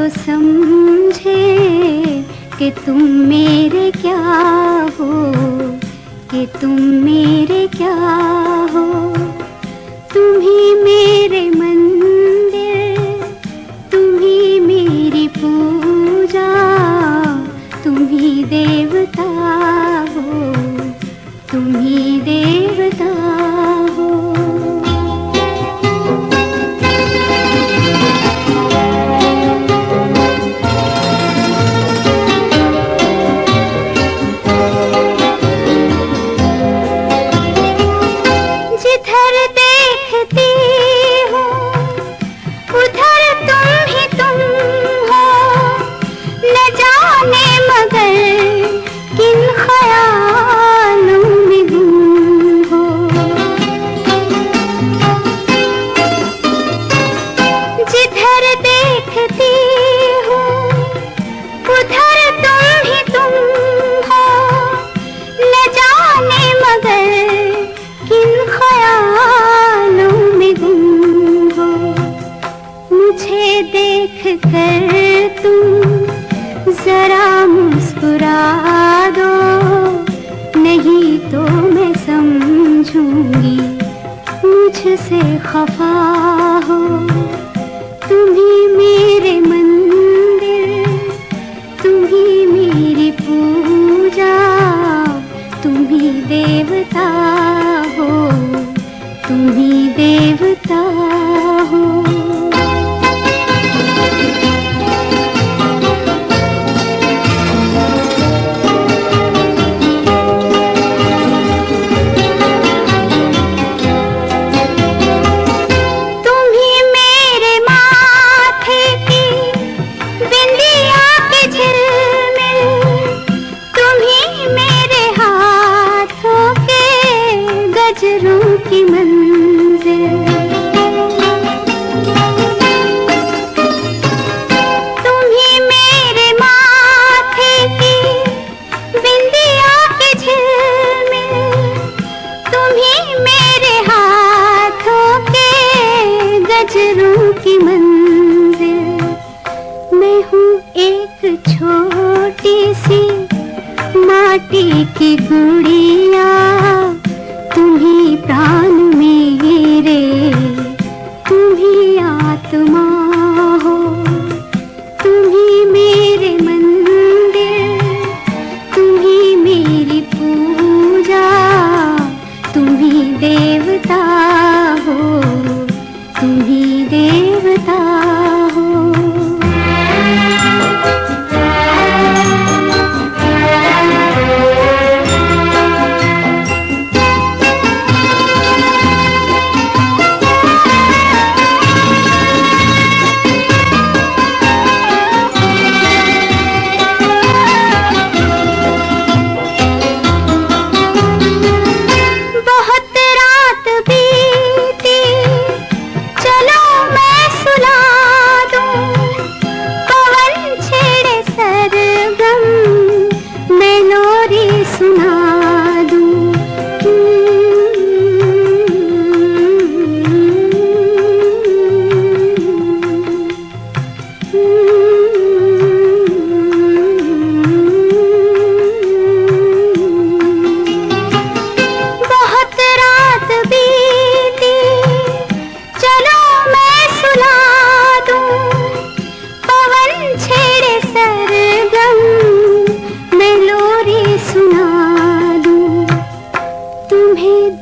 तो समझे कि तुम मेरे क्या हो, कि तुम मेरे क्या हो। तुम ही मेरे मंदिर, तुम ही मेरी पूजा, तुम ही देवता हो, तुम ही देवता हो। जिधर देखती हूँ उधर तुम ही तुम हो, न जाने मगर किन ख्यालों में गुम हो। जिधर देखती हूँ उधर तुम ही तुम हो, न जाने मगर किन ख्यालों में गुम हो। मुझे देख कर तुम जरा मुस्कुरा दो, नहीं तो मैं समझूंगी मुझसे खफा हो। तुम ही मेरे मंदिर, तुम ही मेरी पूजा, तुम ही देवता हो, तुम ही देवता हो। गजरों की मंजिल तुम ही मेरे माथे की बिंदिया की झिलमिल, तुम ही मेरे हाथों के गजरों की मंजिल। मैं हूँ एक छोटी सी माटी की गुड़िया, तुम ही प्राण मेरे, तुम ही आत्मा हो। तुम ही मेरे मंदिर, तुम ही मेरी पूजा, तुम ही देवता हो, तुम ही देवता हो।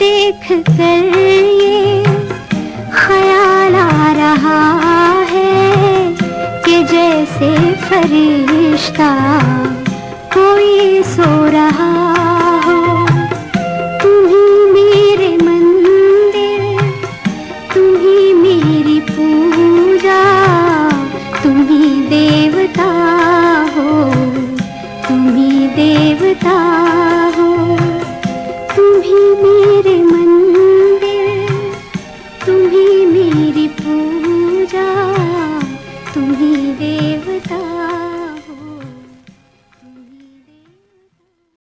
देख कर ये ख्याल आ रहा है कि जैसे फरिश्ता कोई सो रहा हो। तुम ही मेरे मंदिर, तुम ही मेरी पूजा, तुम ही देवता हो, तुम ही देवता हो। तुम ही मेरे मंदिर, तुम ही मेरी पूजा, तुम ही देव